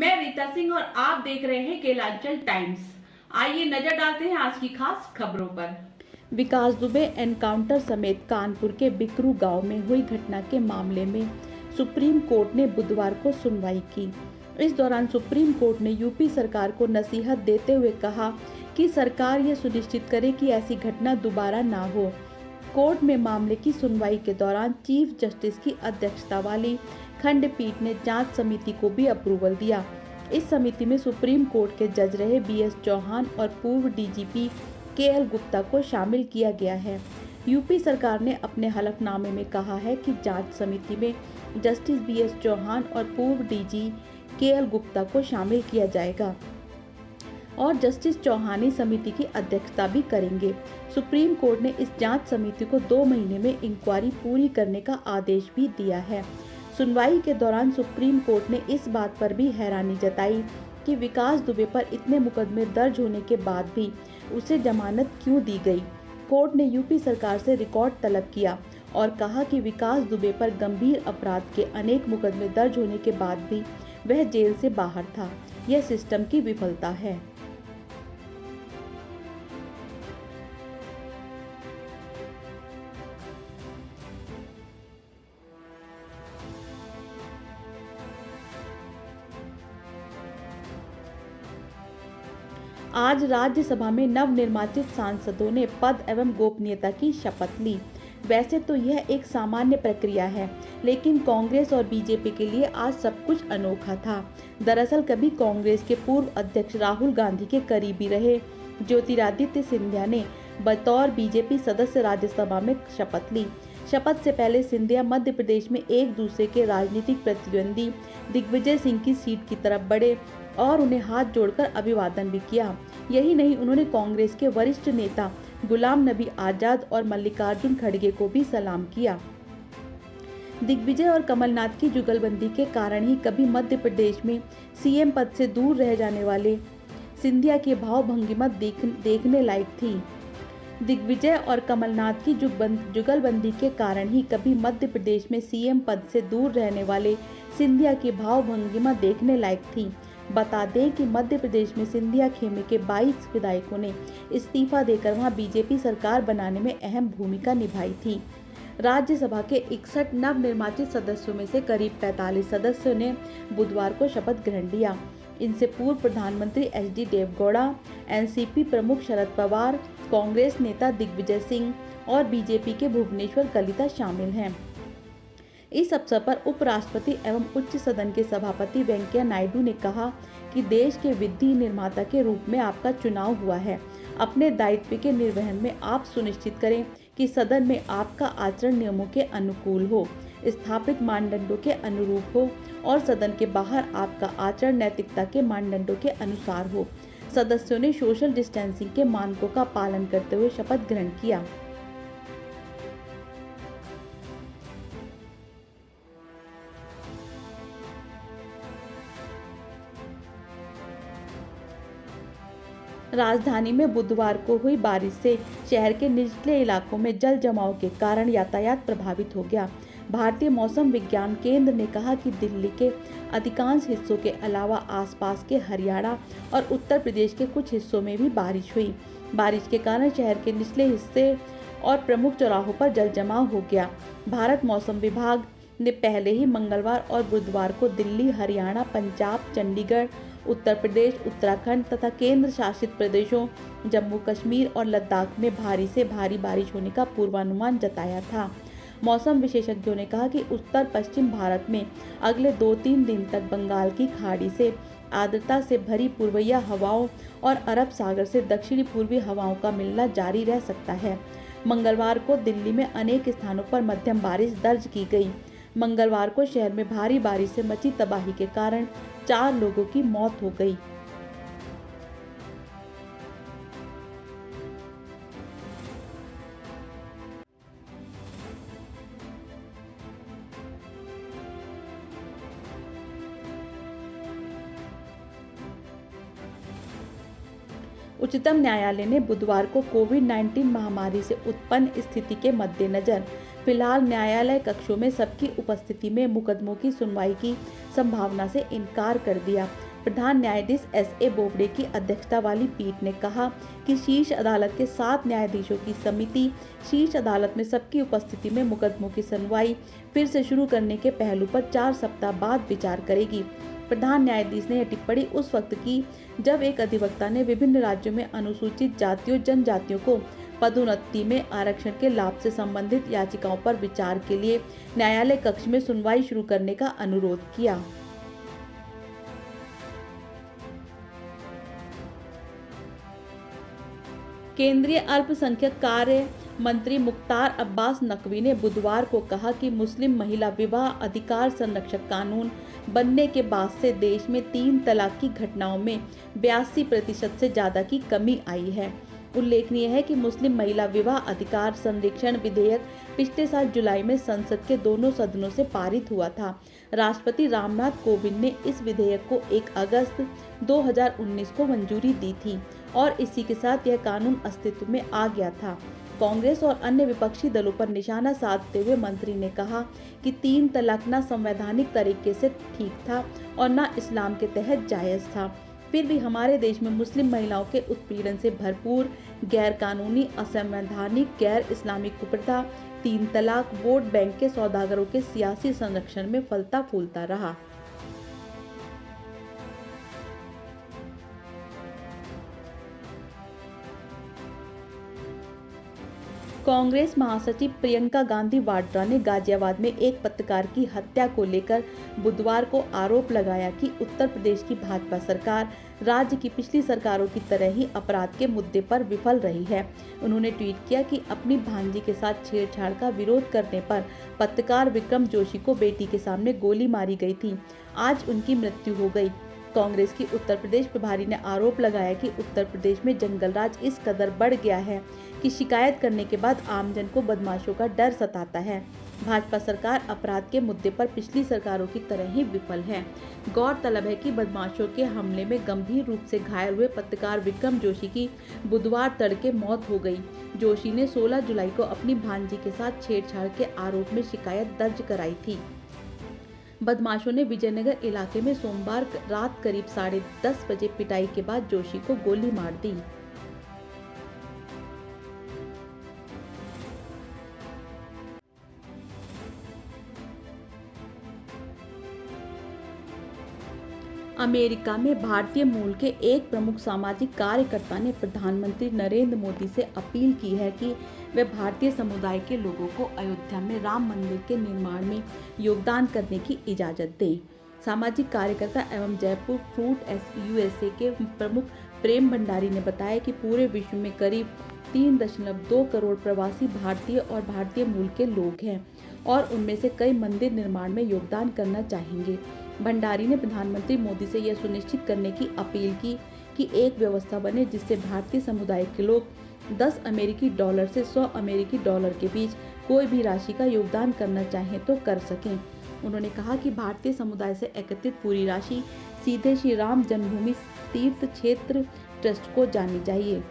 मैं रीता सिंह और आप देख रहे हैं केलांचल टाइम्स। आइए नजर डालते हैं आज की खास खबरों पर। विकास दुबे एनकाउंटर समेत कानपुर के बिकरू गांव में हुई घटना के मामले में सुप्रीम कोर्ट ने बुधवार को सुनवाई की। इस दौरान सुप्रीम कोर्ट ने यूपी सरकार को नसीहत देते हुए कहा कि सरकार यह सुनिश्चित करे कि ऐसी घटना दोबारा ना हो। कोर्ट में मामले की सुनवाई के दौरान चीफ जस्टिस की अध्यक्षता वाली खंडपीठ ने जांच समिति को भी अप्रूवल दिया। इस समिति में सुप्रीम कोर्ट के जज रहे बीएस चौहान और पूर्व डीजीपी केएल गुप्ता को शामिल किया गया है। यूपी सरकार ने अपने हलफनामे में कहा है कि जांच समिति में जस्टिस बीएस चौहान और पूर्व डीजी केएल गुप्ता को शामिल किया जाएगा और जस्टिस चौहान समिति की अध्यक्षता भी करेंगे। सुप्रीम कोर्ट ने इस जांच समिति को 2 महीने में इंक्वायरी पूरी करने का आदेश भी दिया है। सुनवाई के दौरान सुप्रीम कोर्ट ने इस बात पर भी हैरानी जताई कि विकास दुबे पर इतने मुकदमे दर्ज होने के बाद भी उसे जमानत क्यों दी गई। कोर्ट ने यूपी सरकार से रिकॉर्ड तलब किया और कहा कि विकास दुबे पर गंभीर अपराध के अनेक मुकदमे दर्ज होने के बाद भी वह जेल से बाहर था। यह सिस्टम की विफलता है। आज राज्यसभा में नवनिर्वाचित सांसदों ने पद एवं गोपनीयता की शपथ ली। वैसे तो यह एक सामान्य प्रक्रिया है, लेकिन कांग्रेस और बीजेपी के लिए आज सब कुछ अनोखा था। दरअसल कभी कांग्रेस के पूर्व अध्यक्ष राहुल गांधी के करीबी रहे ज्योतिरादित्य सिंधिया ने बतौर बीजेपी सदस्य राज्यसभा में शपथ ली। शपथ से पहले सिंधिया मध्य प्रदेश में एक दूसरे के राजनीतिक प्रतिद्वंदी दिग्विजय सिंह की सीट की तरफ बढ़े और उन्हें हाथ जोड़कर अभिवादन भी किया। यही नहीं, उन्होंने कांग्रेस के वरिष्ठ नेता गुलाम नबी आजाद और मल्लिकार्जुन खड़गे को भी सलाम किया। दिग्विजय और कमलनाथ की जुगलबंदी के कारण ही कभी मध्य प्रदेश में सीएम पद से दूर रह जाने वाले सिंधिया की भावभंगिमा देखने लायक थी। दिग्विजय और कमलनाथ की जुगलबंदी के कारण ही कभी मध्य प्रदेश में सीएम पद से दूर रहने वाले सिंधिया की भावभंगिमा देखने लायक थी। बता दें कि मध्य प्रदेश में सिंधिया खेमे के 22 विधायकों ने इस्तीफा देकर वहां बीजेपी सरकार बनाने में अहम भूमिका निभाई थी। राज्यसभा के 61 नवनिर्वाचित सदस्यों में से करीब 45 सदस्यों ने बुधवार को शपथ ग्रहण लिया। इनसे पूर्व प्रधानमंत्री एचडी देवगौड़ा, एनसीपी प्रमुख शरद पवार, कांग्रेस नेता दिग्विजय सिंह और बीजेपी के भुवनेश्वर कलिता शामिल हैं। इस अवसर पर उपराष्ट्रपति एवं उच्च सदन के सभापति वेंकैया नायडू ने कहा कि देश के विधि निर्माता के रूप में आपका चुनाव हुआ है। अपने दायित्व के निर्वहन में आप सुनिश्चित करें कि सदन में आपका आचरण नियमों के अनुकूल हो, स्थापित मानदंडों के अनुरूप हो और सदन के बाहर आपका आचरण नैतिकता के मानदंडों के अनुसार हो। सदस्यों ने सोशल डिस्टेंसिंग के मानकों का पालन करते हुए शपथ ग्रहण किया। राजधानी में बुधवार को हुई बारिश से शहर के निचले इलाकों में जल जमाव के कारण यातायात प्रभावित हो गया। भारतीय मौसम विज्ञान केंद्र ने कहा कि दिल्ली के अधिकांश हिस्सों के अलावा आसपास के हरियाणा और उत्तर प्रदेश के कुछ हिस्सों में भी बारिश हुई। बारिश के कारण शहर के निचले हिस्से और प्रमुख चौराहों पर जल जमाव हो गया। भारत मौसम विभाग ने पहले ही मंगलवार और बुधवार को दिल्ली, हरियाणा, पंजाब, चंडीगढ़, उत्तर प्रदेश, उत्तराखंड तथा केंद्र शासित प्रदेशों जम्मू कश्मीर और लद्दाख में भारी से भारी बारिश होने का पूर्वानुमान जताया था। मौसम विशेषज्ञों ने कहा कि उत्तर पश्चिम भारत में अगले 2-3 दिन तक बंगाल की खाड़ी से आर्द्रता से भरी पूर्वईय हवाओं और अरब सागर से दक्षिणी पूर्वी हवाओं का मिलना जारी रह सकता है। मंगलवार को दिल्ली में अनेक स्थानों पर मध्यम बारिश दर्ज की गई। मंगलवार को शहर में भारी बारिश से मची तबाही के कारण 4 लोगों की मौत हो गई। उच्चतम न्यायालय ने बुधवार को कोविड-19 महामारी से उत्पन्न स्थिति के मद्देनजर फिलहाल न्यायालय कक्षों में सबकी उपस्थिति में मुकदमों की सुनवाई की संभावना से इनकार कर दिया। प्रधान न्यायाधीश एस.ए. बोबडे की अध्यक्षता वाली पीठ ने कहा कि शीर्ष अदालत के 7 न्यायाधीशों की समिति शीर्ष अदालत में सबकी उपस्थिति में मुकदमों की सुनवाई फिर से शुरू करने के पहलू पर 4 सप्ताह बाद विचार करेगी। प्रधान न्यायाधीश ने यह टिप्पणी उस वक्त की जब एक अधिवक्ता ने विभिन्न राज्यों में अनुसूचित जातियों जनजातियों को पदोन्नति में आरक्षण के लाभ से संबंधित याचिकाओं पर विचार के लिए न्यायालय कक्ष में सुनवाई शुरू करने का अनुरोध किया। केंद्रीय अल्पसंख्यक कार्य मंत्री मुख्तार अब्बास नकवी ने बुधवार को कहा कि मुस्लिम महिला विवाह अधिकार संरक्षक कानून बनने के बाद से देश में 3 तलाक की घटनाओं में 82% से ज्यादा की कमी आई है। उल्लेखनीय है कि मुस्लिम महिला विवाह अधिकार संरक्षण विधेयक पिछले साल जुलाई में संसद के दोनों सदनों से पारित हुआ था। राष्ट्रपति रामनाथ कोविंद ने इस विधेयक को 1 अगस्त 2019 को मंजूरी दी थी और इसी के साथ यह कानून अस्तित्व में आ गया था। कांग्रेस और अन्य विपक्षी दलों पर निशाना साधते हुए मंत्री ने कहा कि 3 तलाक न संवैधानिक तरीके से ठीक था और न इस्लाम के तहत जायज था। फिर भी हमारे देश में मुस्लिम महिलाओं के उत्पीड़न से भरपूर गैर कानूनी, असंवैधानिक, गैर इस्लामिक कुप्रथा 3 तलाक वोट बैंक के सौदागरों के सियासी संरक्षण में फलता फूलता रहा। कांग्रेस महासचिव प्रियंका गांधी वाड्रा ने गाजियाबाद में एक पत्रकार की हत्या को लेकर बुधवार को आरोप लगाया कि उत्तर प्रदेश की भाजपा सरकार राज्य की पिछली सरकारों की तरह ही अपराध के मुद्दे पर विफल रही है। उन्होंने ट्वीट किया कि अपनी भांजी के साथ छेड़छाड़ का विरोध करने पर पत्रकार विक्रम जोशी को बेटी के सामने गोली मारी गई थी। आज उनकी मृत्यु हो गई। कांग्रेस की उत्तर प्रदेश प्रभारी ने आरोप लगाया कि उत्तर प्रदेश में जंगलराज इस कदर बढ़ गया है कि शिकायत करने के बाद आमजन को बदमाशों का डर सताता है। भाजपा सरकार अपराध के मुद्दे पर पिछली सरकारों की तरह ही विफल है। गौरतलब है कि बदमाशों के हमले में गंभीर रूप से घायल हुए पत्रकार विक्रम जोशी की बुधवार तड़के मौत हो गई। जोशी ने 16 जुलाई को अपनी भांजी के साथ छेड़छाड़ के आरोप में शिकायत दर्ज कराई थी। बदमाशों ने विजयनगर इलाके में सोमवार रात करीब 10:30 बजे पिटाई के बाद जोशी को गोली मार दी। अमेरिका में भारतीय मूल के एक प्रमुख सामाजिक कार्यकर्ता ने प्रधानमंत्री नरेंद्र मोदी से अपील की है कि वे भारतीय समुदाय के लोगों को अयोध्या में राम मंदिर के निर्माण में योगदान करने की इजाज़त दें। सामाजिक कार्यकर्ता एवं जयपुर फ्रूट USA के प्रमुख प्रेम भंडारी ने बताया कि पूरे विश्व में करीब 3.2 करोड़ प्रवासी भारतीय और भारतीय मूल के लोग हैं और उनमें से कई मंदिर निर्माण में योगदान करना चाहेंगे। भंडारी ने प्रधानमंत्री मोदी से यह सुनिश्चित करने की अपील की कि एक व्यवस्था बने जिससे भारतीय समुदाय के लोग 10 अमेरिकी डॉलर से 100 अमेरिकी डॉलर के बीच कोई भी राशि का योगदान करना चाहें तो कर सकें। उन्होंने कहा कि भारतीय समुदाय से एकत्रित पूरी राशि सीधे श्री राम जन्मभूमि तीर्थ क्षेत्र ट्रस्ट को जानी चाहिए।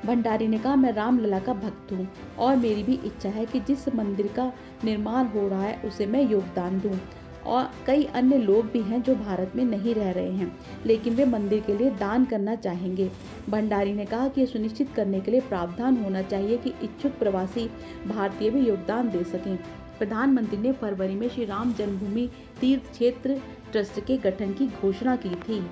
भंडारी ने कहा, मैं रामलला का भक्त हूँ और मेरी भी इच्छा है कि जिस मंदिर का निर्माण हो रहा है उसे मैं योगदान दूँ। और कई अन्य लोग भी हैं जो भारत में नहीं रह रहे हैं लेकिन वे मंदिर के लिए दान करना चाहेंगे। भंडारी ने कहा कि यह सुनिश्चित करने के लिए प्रावधान होना चाहिए कि इच्छुक प्रवासी भारतीय भी योगदान दे सकें। प्रधानमंत्री ने फरवरी में श्री राम जन्मभूमि तीर्थ क्षेत्र ट्रस्ट के गठन की घोषणा की थी।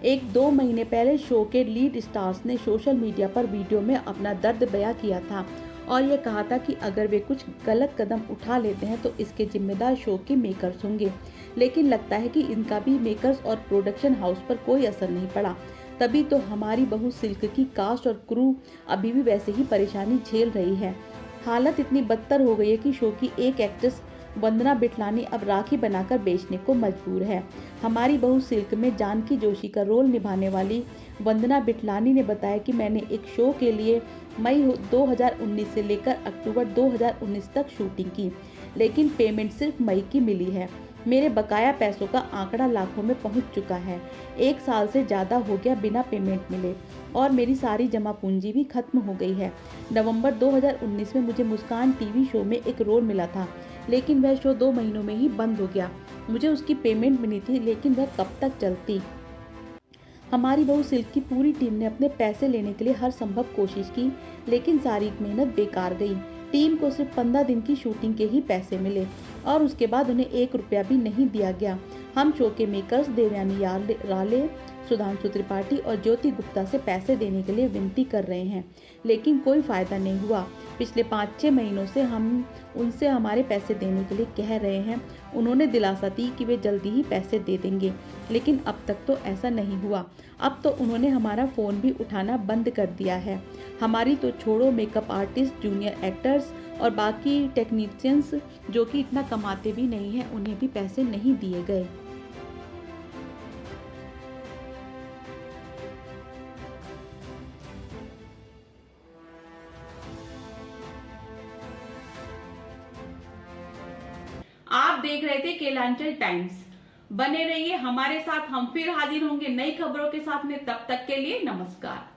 एक 2 महीने पहले शो के लीड स्टार्स ने सोशल मीडिया पर वीडियो में अपना दर्द बयां किया था और ये कहा था कि अगर वे कुछ गलत कदम उठा लेते हैं तो इसके जिम्मेदार शो के मेकर्स होंगे। लेकिन लगता है कि इनका भी मेकर्स और प्रोडक्शन हाउस पर कोई असर नहीं पड़ा। तभी तो हमारी बहू सिल्क की कास्ट और क्रू अभी भी वैसे ही परेशानी झेल रही है। हालत इतनी बदतर हो गई है कि शो की एक एक्ट्रेस वंदना बिटलानी अब राखी बनाकर बेचने को मजबूर है। हमारी बहू सिल्क में जानकी जोशी का रोल निभाने वाली वंदना बिटलानी ने बताया कि मैंने एक शो के लिए मई 2019 से लेकर अक्टूबर 2019 तक शूटिंग की, लेकिन पेमेंट सिर्फ मई की मिली है। मेरे बकाया पैसों का आंकड़ा लाखों में पहुंच चुका है। 1 साल से ज़्यादा हो गया बिना पेमेंट मिले और मेरी सारी जमा पूंजी भी खत्म हो गई है। नवंबर 2019 में मुझे मुस्कान टीवी शो में एक रोल मिला था, लेकिन वह शो 2 महीनों में ही बंद हो गया। मुझे उसकी पेमेंट मिली थी, लेकिन वह कब तक चलती। हमारी बहू सिल्क की पूरी टीम ने अपने पैसे लेने के लिए हर संभव कोशिश की, लेकिन सारी मेहनत बेकार गई। टीम को सिर्फ 15 दिन की शूटिंग के ही पैसे मिले और उसके बाद उन्हें 1 रुपया भी नहीं दिया गया। हम शो के मेकर्स देवयानी राले, सुधांशु त्रिपाठी और ज्योति गुप्ता से पैसे देने के लिए विनती कर रहे हैं, लेकिन कोई फायदा नहीं हुआ। पिछले 5-6 महीनों से हम उनसे हमारे पैसे देने के लिए कह रहे हैं। उन्होंने दिलासा दी कि वे जल्दी ही पैसे दे देंगे, लेकिन अब तक तो ऐसा नहीं हुआ। अब तो उन्होंने हमारा फ़ोन भी उठाना बंद कर दिया है। हमारी तो छोड़ो, मेकअप आर्टिस्ट, जूनियर एक्टर्स और बाकी टेक्नीशियंस जो कि इतना कमाते भी नहीं हैं, उन्हें भी पैसे नहीं दिए गए। आप देख रहे थे केलांचल टाइम्स। बने रहिए हमारे साथ, हम फिर हाजिर होंगे नई खबरों के साथ में। तब तक के लिए नमस्कार।